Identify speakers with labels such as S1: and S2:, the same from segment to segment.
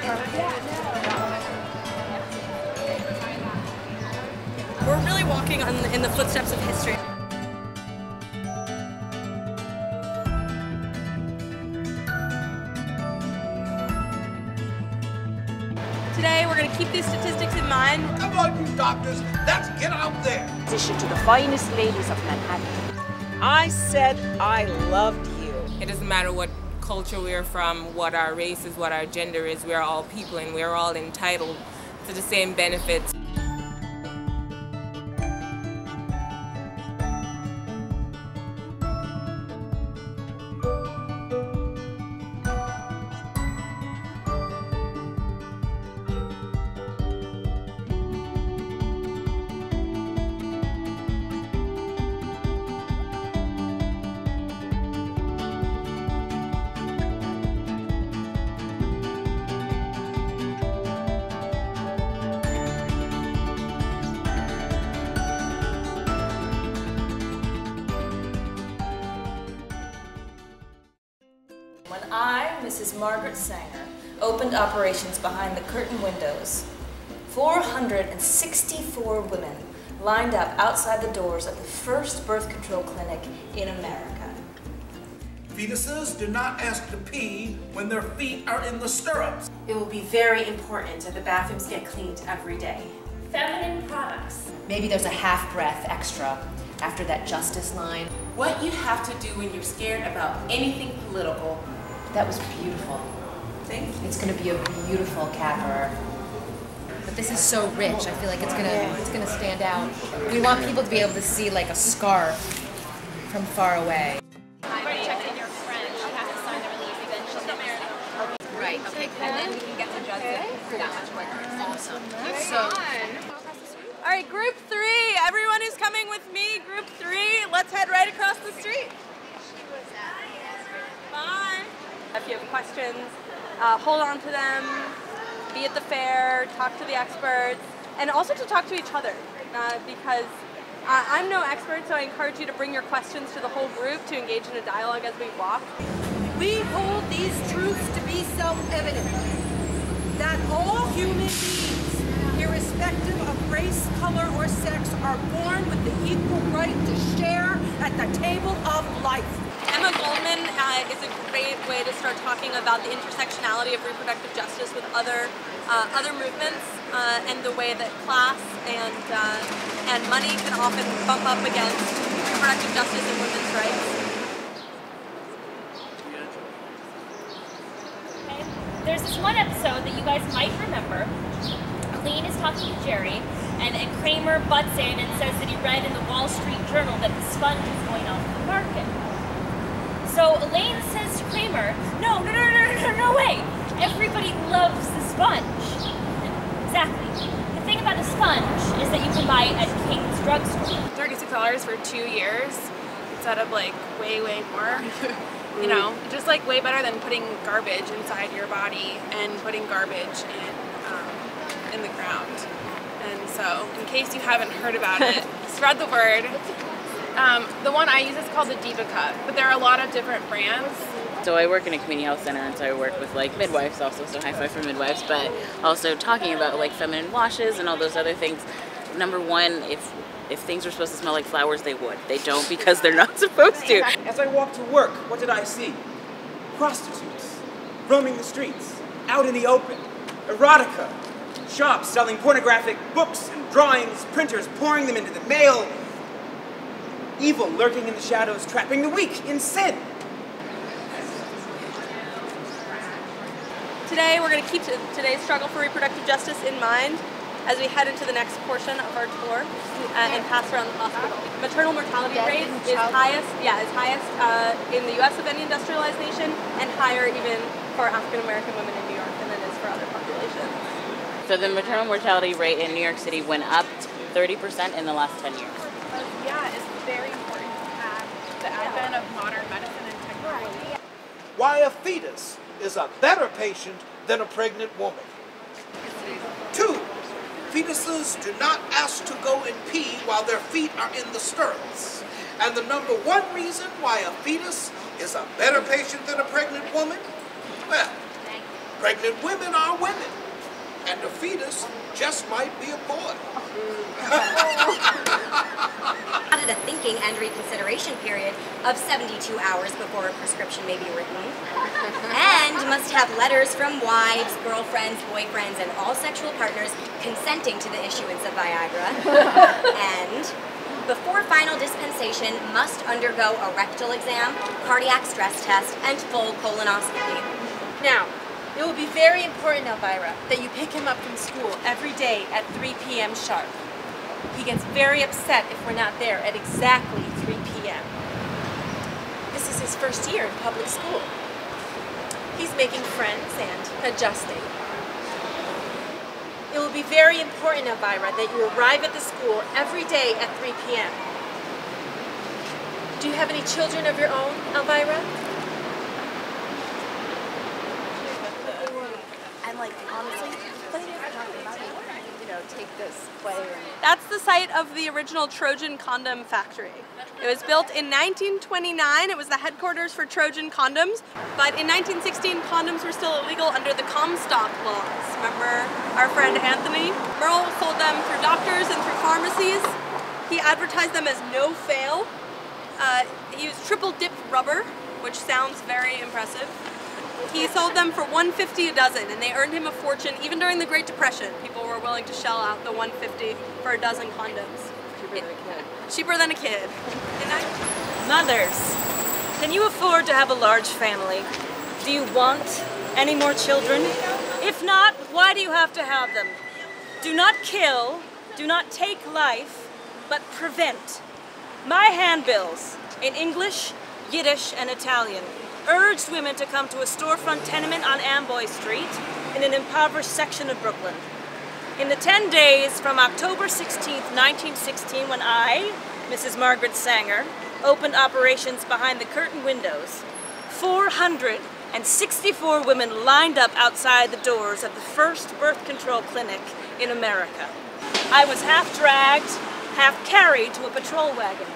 S1: We're really walking in the footsteps of history. Today, we're going to keep these statistics in mind.
S2: Come on, you doctors, let's get out there.
S3: To the finest ladies of Manhattan.
S4: I said I loved you.
S5: It doesn't matter what culture we're from, what our race is, what our gender is. We are all people and we are all entitled to the same benefits.
S6: When I, Mrs. Margaret Sanger, opened operations behind the curtain windows, 464 women lined up outside the doors of the first birth control clinic in America.
S2: Fetuses do not ask to pee when their feet are in the stirrups.
S7: It will be very important that the bathrooms get cleaned every day.
S8: Feminine products.
S9: Maybe there's a half breath extra after that justice line.
S7: What you have to do when you're scared about anything political.
S9: That was beautiful.
S7: Thank you.
S9: It's going to be a beautiful capper. But this is so rich. I feel like it's gonna stand out. We want people to be able to see like a scarf from far away.
S1: Right, okay, and then we can get to justice that much quicker. Awesome. All right, group 3, everyone who's coming with me, group 3, let's head right across the street. Bye. If you have questions, hold on to them, be at the fair, talk to the experts, and also to talk to each other, because I'm no expert, so I encourage you to bring your questions to the whole group to engage in a dialogue as we walk.
S10: We hold these truths to be self-evident, that all human beings, irrespective of race, color, or sex, are born with the equal right to share at the table of life.
S1: Emma Goldman is a great way to start talking about the intersectionality of reproductive justice with other movements and the way that class and money can often bump up against reproductive justice and women's rights.
S8: There's this one episode that you guys might remember. Elaine is talking to Jerry, and Kramer butts in and says that he read in the Wall Street Journal that the sponge is going off the market. So Elaine says to Kramer, no way! Everybody loves the sponge. Exactly. The thing about a sponge is that you can buy it at King's drugstore.
S11: $36 for 2 years instead of like way more. You know, just like way better than putting garbage inside your body and putting garbage in the ground. And so, in case you haven't heard about it, spread the word. The one I use is called the Tribeca, but there are a lot of different brands.
S12: So I work in a community health center, and so I work with like midwives also, so high five for midwives, but also talking about like feminine washes and all those other things. Number one, if things were supposed to smell like flowers, they would. They don't because they're not supposed to.
S13: As I walked to work, what did I see? Prostitutes, roaming the streets, out in the open, erotica, shops selling pornographic books and drawings, printers pouring them into the mail, evil lurking in the shadows, trapping the weak in sin.
S1: Today, we're going to keep today's struggle for reproductive justice in mind as we head into the next portion of our tour and pass around the hospital. Maternal mortality rate is highest in the U.S. of any industrialized nation, and higher even for African American women in New York than it is for other populations.
S12: So the maternal mortality rate in New York City went up 30% in the last 10 years.
S11: Yeah, it's very important to have the advent of modern medicine and technology.
S2: Why a fetus is a better patient than a pregnant woman. 2. Fetuses do not ask to go and pee while their feet are in the stirrups. And the number 1 reason why a fetus is a better patient than a pregnant woman, well, Pregnant women are women, and a fetus just might be a boy.
S14: Added a thinking and reconsideration period of 72 hours before a prescription may be written, and must have letters from wives, girlfriends, boyfriends, and all sexual partners consenting to the issuance of Viagra, and before final dispensation must undergo a rectal exam, cardiac stress test, and full colonoscopy.
S15: Now, it will be very important, Elvira, that you pick him up from school every day at 3 p.m. sharp. He gets very upset if we're not there at exactly 3 p.m. This is his first year in public school. He's making friends and adjusting. It will be very important, Elvira, that you arrive at the school every day at 3 p.m. Do you have any children of your own, Elvira?
S9: And like, honestly, take this player.
S1: That's the site of the original Trojan condom factory. It was built in 1929. It was the headquarters for Trojan condoms. But in 1916, condoms were still illegal under the Comstock laws. Remember our friend Anthony? Merle sold them through doctors and through pharmacies. He advertised them as no fail. He used triple dip rubber, which sounds very impressive. He sold them for $1.50 a dozen, and they earned him a fortune. Even during the Great Depression, people were willing to shell out the $1.50 for a dozen condoms. Cheaper than a kid. Cheaper than a kid.
S16: Mothers, can you afford to have a large family? Do you want any more children? If not, why do you have to have them? Do not kill, do not take life, but prevent. My handbills, in English, Yiddish, and Italian, urged women to come to a storefront tenement on Amboy Street in an impoverished section of Brooklyn. In the 10 days from October 16th, 1916, when I, Mrs. Margaret Sanger, opened operations behind the curtain windows, 464 women lined up outside the doors of the first birth control clinic in America. I was half dragged, half carried to a patrol wagon.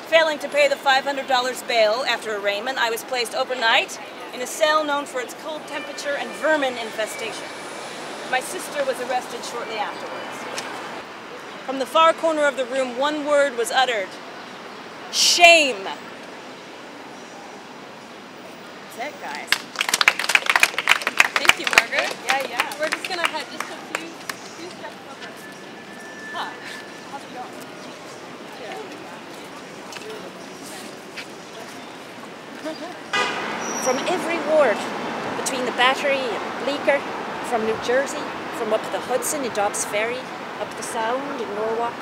S16: Failing to pay the $500 bail after arraignment, I was placed overnight in a cell known for its cold temperature and vermin infestation. My sister was arrested shortly afterwards. From the far corner of the room, one word was uttered: shame. That's it, guys.
S1: Thank you, Margaret.
S16: Yeah.
S1: We're just gonna head just a few steps over. Hi. How's it going?
S17: From every ward, between the Battery and Bleecker, from New Jersey, from up the Hudson in Dobbs Ferry, up the Sound in Norwalk.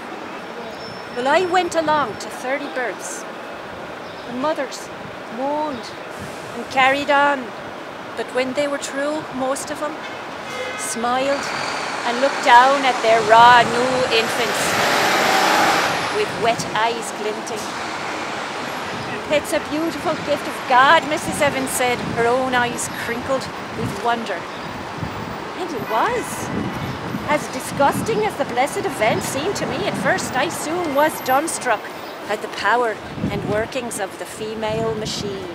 S17: Well, I went along to 30 births. The mothers moaned and carried on, but when they were through, most of them smiled and looked down at their raw new infants with wet eyes glinting. It's a beautiful gift of God, Mrs. Evans said, her own eyes crinkled with wonder. And it was. As disgusting as the blessed event seemed to me at first, I soon was dumbstruck at the power and workings of the female machine.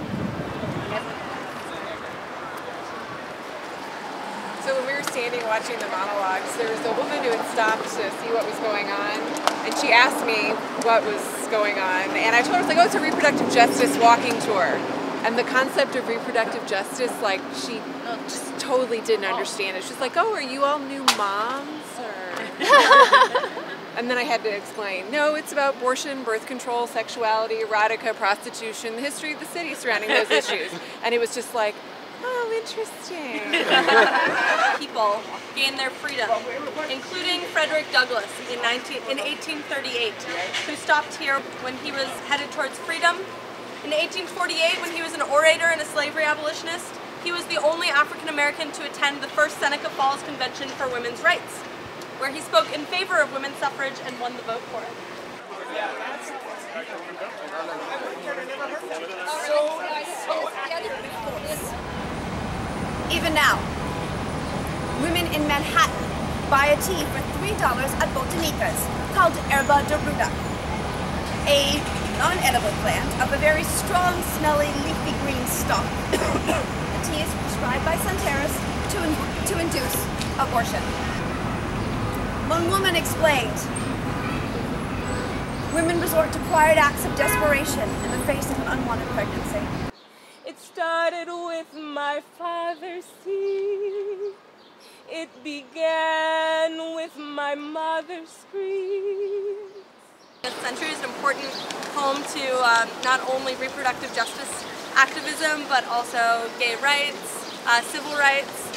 S11: So when we were standing watching the monologues, there was a woman who had stopped to see what was going on, and she asked me what was going on, and I told her, I was like, oh, it's a reproductive justice walking tour. And the concept of reproductive justice, like, she just totally didn't understand it. She's like, oh, are you all new moms? Or... And then I had to explain, no, it's about abortion, birth control, sexuality, erotica, prostitution, the history of the city surrounding those issues. And it was just like, oh, interesting.
S1: People gained their freedom, including Frederick Douglass in 1838, who stopped here when he was headed towards freedom. In 1848, when he was an orator and a slavery abolitionist, he was the only African American to attend the first Seneca Falls Convention for Women's Rights, where he spoke in favor of women's suffrage and won the vote for it.
S18: Even now, women in Manhattan buy a tea for $3 at Botanica's called Herba de Ruda, a non-edible plant of a very strong, smelly, leafy green stalk. The tea is prescribed by Santeras to induce abortion. One woman explained, women resort to quiet acts of desperation in the face of an unwanted pregnancy.
S5: It started with my father's seed. It began with my mother's screams.
S1: This century is an important home to not only reproductive justice activism, but also gay rights, civil rights,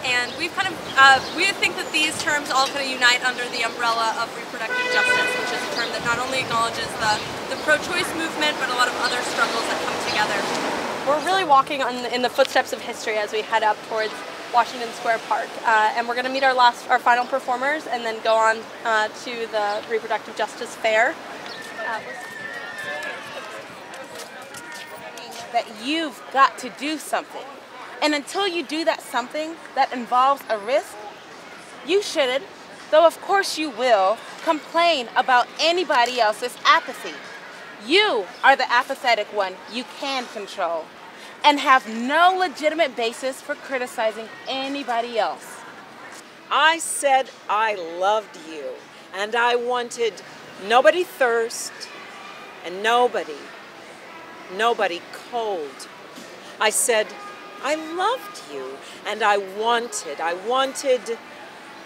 S1: and we think that these terms all kind of unite under the umbrella of reproductive justice, which is a term that not only acknowledges the pro-choice movement, but a lot of other struggles that come together. We're really walking in the footsteps of history as we head up towards Washington Square Park, and we're going to meet our final performers, and then go on to the Reproductive Justice Fair.
S19: That you've got to do something. And until you do that something that involves a risk, you shouldn't, though of course you will, complain about anybody else's apathy. You are the apathetic one you can control, and have no legitimate basis for criticizing anybody else.
S4: I said I loved you, and I wanted nobody thirst, and nobody cold. I said I loved you, and I wanted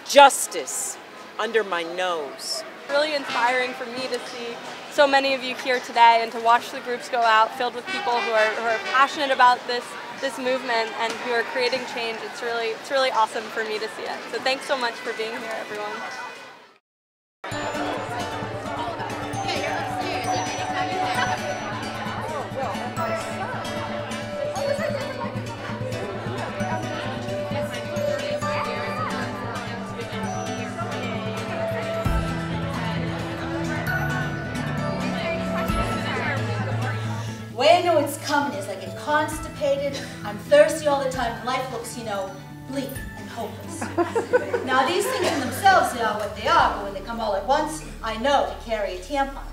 S4: justice under my nose.
S1: Really inspiring for me to see so many of you here today, and to watch the groups go out filled with people who are passionate about this movement and who are creating change. It's really awesome for me to see it. So thanks so much for being here, everyone.
S20: The way I know it's coming is like I'm constipated, I'm thirsty all the time, life looks, you know, bleak and hopeless. Now these things in themselves, they are what they are, but when they come all at once, I know to carry a tampon.